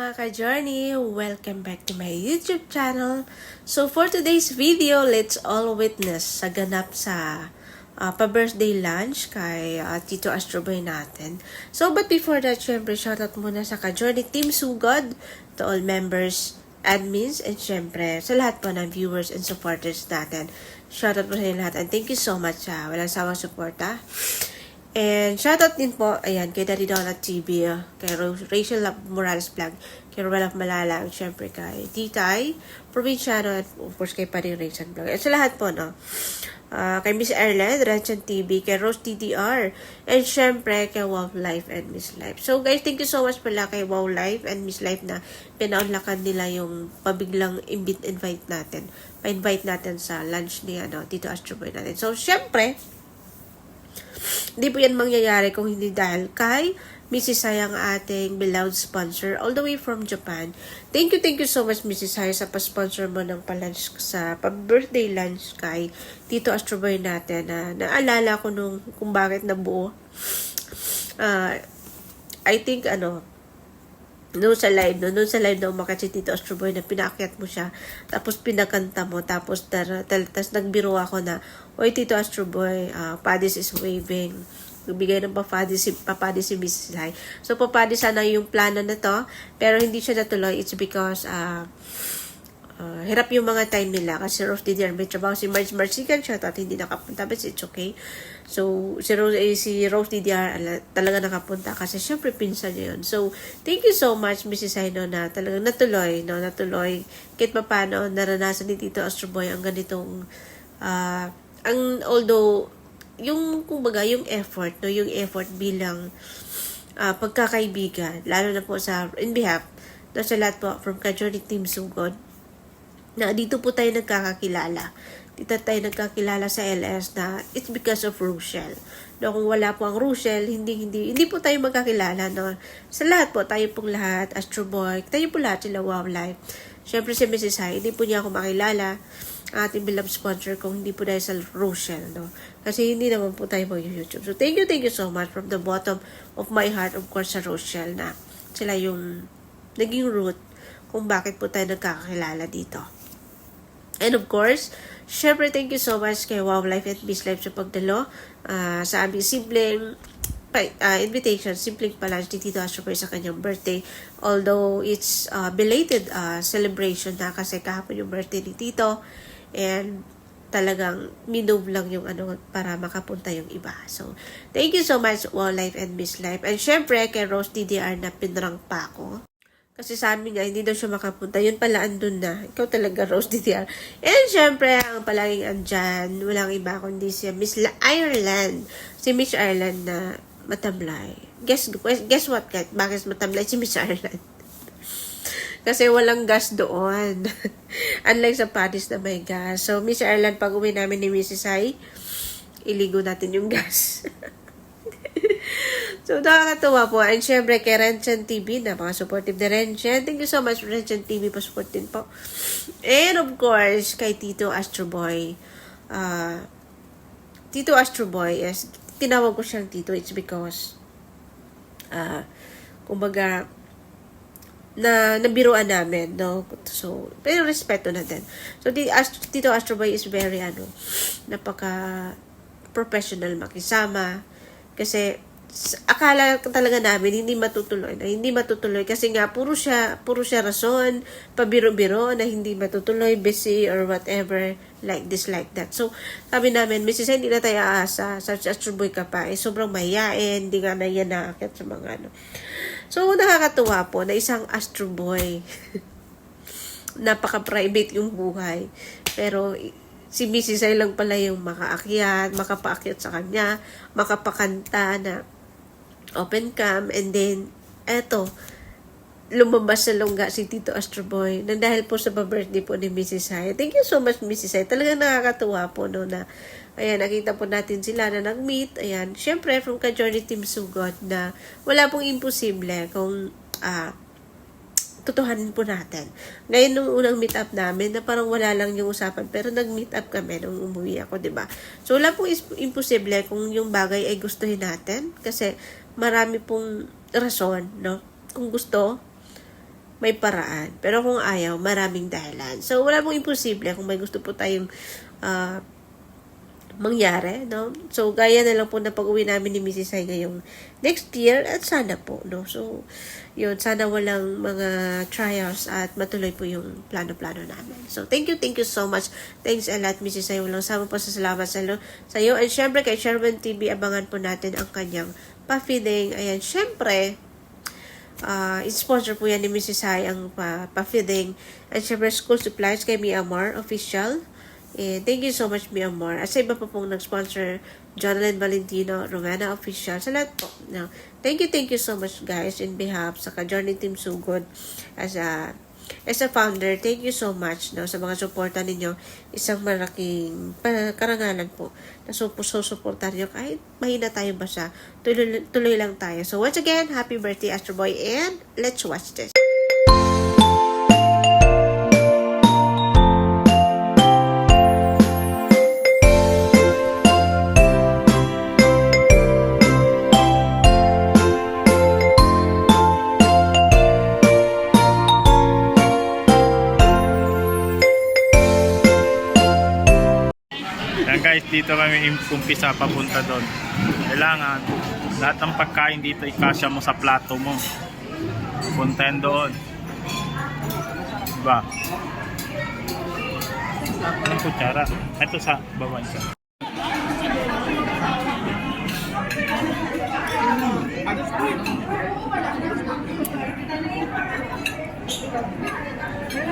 mga ka-journey! Welcome back to my YouTube channel. So for today's video, let's all witness sa ganap sa pa-birthday lunch kay Tito Astroboy natin. So but before that, syempre shoutout muna sa ka-journey Team Sugod, to all members, admins, and syempre sa lahat po ng viewers and supporters natin. Shoutout po sa inyo lahat and thank you so much sa walang sawang suporta. And shoutout din po, ayan, kay Daddy Donut TV, kay Rachel Morales Vlog, kay Ruel of Malala, at syempre kay Titay, Provinciano, at of course kay Pading Rachel Vlog. At sa lahat po, no, kay Miss Erlen, Ranchan TV, kay Rose TDR, and syempre kay Wow Life and Miss Life. So guys, thank you so much pala kay Wow Life and Miss Life na pinaunlakan nila yung pabiglang invite natin. Pa-invite natin sa lunch ni Tito Astroboy natin. So syempre, hindi po yan mangyayari kung hindi dahil kay Mrs. Sayang ating beloved sponsor all the way from Japan. Thank you so much Mrs. Sayang sa pa-sponsor mo ng pa-lunch sa pa-birthday lunch kay Tito Astroboy natin na naalala ko kung bakit nabuo. I think noon sa live na umakyat si Tito Astroboy na pinaakyat mo siya, tapos pinakanta mo, tapos nagbiro ako na, "Oy Tito Astroboy, Padis is waving." Bigay ng papadis si Mrs. Lai. So papadis sana yung plano na to, pero hindi siya natuloy. It's because hirap yung mga time nila kasi Rose Didier may trabaho si Marge Marcigan siya at hindi nakapunta, but it's okay. So si Rose Didier talaga nakapunta kasi syempre pinsan niya yun. So thank you so much Mrs. Aino na talagang natuloy kahit paano naranasan ni Tito Astroboy ang ganitong although yung kumbaga yung effort bilang pagkakaibigan, lalo na po in behalf sa lahat po from ka-journey Team Sugod, na dito po tayo nagkakakilala. Dito tayo nagkakilala sa LS na it's because of Rochelle. No, kung wala po ang Rochelle, hindi po tayo magkakilala. No? Sa lahat po, tayo pong lahat, Astroboy, tayo po lahat sila Wow Life. Siyempre si Mrs. Hai, hindi po niya ako makilala, ating beloved sponsor, kung hindi po dahil sa Rochelle. No? Kasi hindi naman po tayo mag-YouTube. So thank you so much from the bottom of my heart, of course, sa Rochelle na sila yung naging root kung bakit po tayo nagkakakilala dito. And of course, syempre thank you so much kay Wow Life and Miss Life sa pagdalo sa aming simpleng invitation, simpleng palunch ni Tito Astroboy sa kanyang birthday. Although it's belated celebration na kasi kahapon yung birthday ni Tito and talagang minove lang yung para makapunta yung iba. So, thank you so much Wow Life and Miss Life. And syempre kay Rose DDR na pinrang pa ako. Kasi sabi niya, hindi daw siya makapunta. Yun pala, andun na. Ikaw talaga, Rose DTR. And syempre, ang palaging andyan, walang iba kundi si Miss Ireland. Si Miss Ireland na matamlay. Guess what, Kat? Bakit matamlay si Miss Ireland? Kasi walang gas doon. Unlike sa Paris na may gas. So, Miss Ireland, pag uwi namin ni Mrs. Hai, iligo natin yung gas. So, nakakatuwa po. And syempre, kay Ranchan TV, napaka-supportive na Ranchan. Thank you so much, Ranchan TV, pa-support din po. And of course, kay Tito Astroboy. Tito Astroboy, yes, tinawag ko siyang Tito. It's because, kumbaga, nabiruan namin, no? So, pero respeto na din. So, Tito Astroboy is very, napaka-professional makisama. Kasi, akala talaga namin hindi matutuloy kasi nga puro siya rason, pabiro-biro na hindi matutuloy, busy or whatever, like this, like that. So sabi namin, Mrs. hindi na tayo aasa, sa Astroboy ka pa, sobrang mahiyain, hindi nga na yan nakakit sa mga So nakakatuwa po na isang Astroboy napaka-private yung buhay, pero si Mrs. Ay lang pala yung makapaakyat sa kanya, makapakanta na open cam, and then eto, lumabas sa lungga si Tito Astroboy na dahil po sa birthday po ni Mrs. Hai. Thank you so much Mrs. Hai. Talagang nakakatuwa po na ayan, nakita po natin sila na nag-meet. Ayan, syempre from ka-journey Team Sugod na wala pong imposible kung tutuhanin po natin. Ngayon, nung unang meet up namin, na parang wala lang yung usapan, pero nag-meet up kami nung umuwi ako, diba? So, wala pong imposible kung yung bagay ay gustuhin natin. Kasi, marami pong rason, no? Kung gusto, may paraan. Pero kung ayaw, maraming dahilan. So, wala pong imposible kung may gusto po tayong mangyari, no? So, gaya na lang po na pag-uwi namin ni Mrs. Hai ngayong next year at sana po, no? So, yun, sana walang mga trials at matuloy po yung plano-plano namin. So, thank you so much. Thanks a lot, Mrs. Hai. Walang sama po sa salamat sa iyo. And syempre, kay Sherman TV, abangan po natin ang kanyang pa-feeding. Ayan, syempre, sponsor po yan ni Mrs. Hai ang pa-feeding. And syempre, school supplies kay Myanmar Official. And thank you so much, Myanmar. At sa iba pa pong nag-sponsor, Jonalyn Valentino, Romana Official, sa lahat po. No, thank you so much, guys, in behalf sa Ka-Journey Team Sugod. As a founder, thank you so much, no, sa mga suporta ninyo. Isang malaking karangalan po na susuportan nyo kahit mahina tayo basta. Tuloy lang tayo. So once again, happy birthday, Astro Boy, and let's watch this. Yan guys, dito kami umpisa papunta doon. Kailangan lahat ng pagkain dito ikasya mo sa plato mo. Puntahan doon. Diba? Anong kutsara? Ito sa baba siya.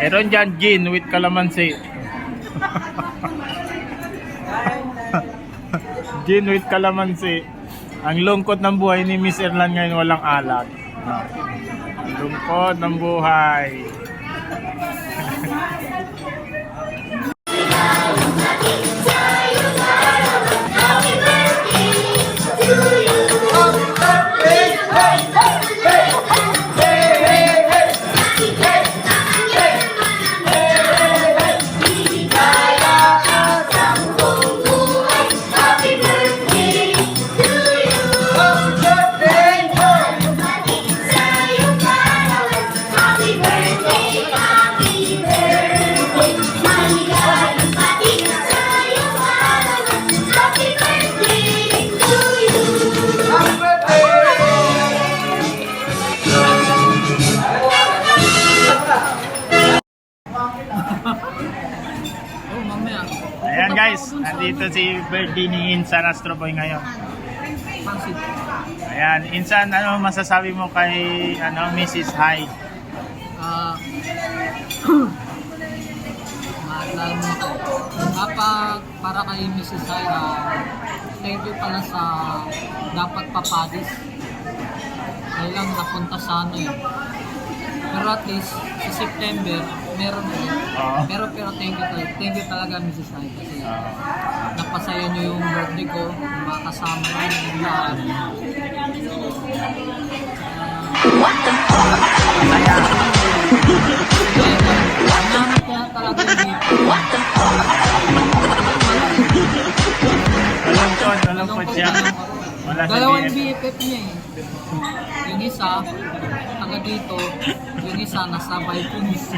Meron dyan gin with calamansi. Gin with calamansi. Ang lungkot ng buhay ni Miss Erlan ngayon, walang alak. Ang lungkot ng buhay. Ayan guys, nandito si birthday ni Insan Astro Boy ngayon. Ayan, Insan, ano masasabi mo kay Mrs. Hai? Kapag para kay Mrs. Hai, thank you pala sa dapat papadis. Kaya lang napunta sa pero at least sa September meron ulit. Pero thank you talaga Mrs. Hai kasi napasaya nyo yung birthday ko, makasama nyo yung lahat. What the fuck? Nahanap kaya talaga dito. What the fuck? Malungkot siya. Dalawang BFF niya eh. Yung isa, taga dito, yung isa nasa Vikings.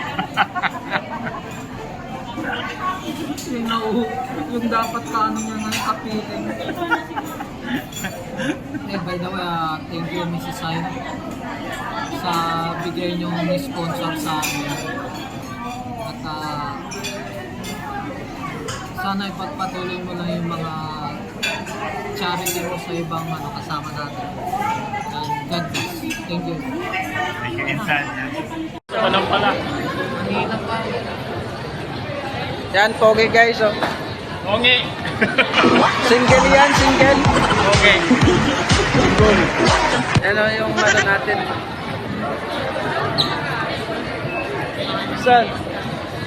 Yung dapat kaano niya ngayon kapitin. By the way, thank you Mrs. Hai sa bigay niyong sponsor sa amin. At sana ipagpatuloy mo lang yung mga charity mo sa ibang kasama natin. And God bless. Thank you. Thank you, Insan. Walang pala. Mangingat pa. Yan, pogi guys, oh. Okay. Single yan, single. Okay. Ano yung natin? Saan?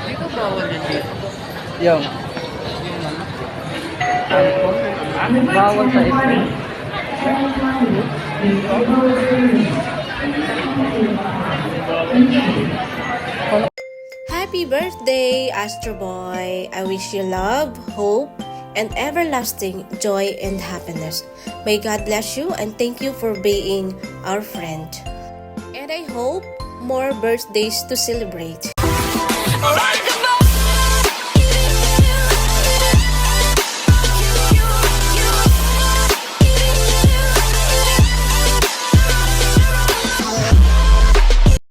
Dito bawal yan dito. Yung. Bawal sa ito. Happy birthday, Astro Boy! I wish you love, hope, and everlasting joy and happiness. May God bless you and thank you for being our friend. And I hope more birthdays to celebrate. Like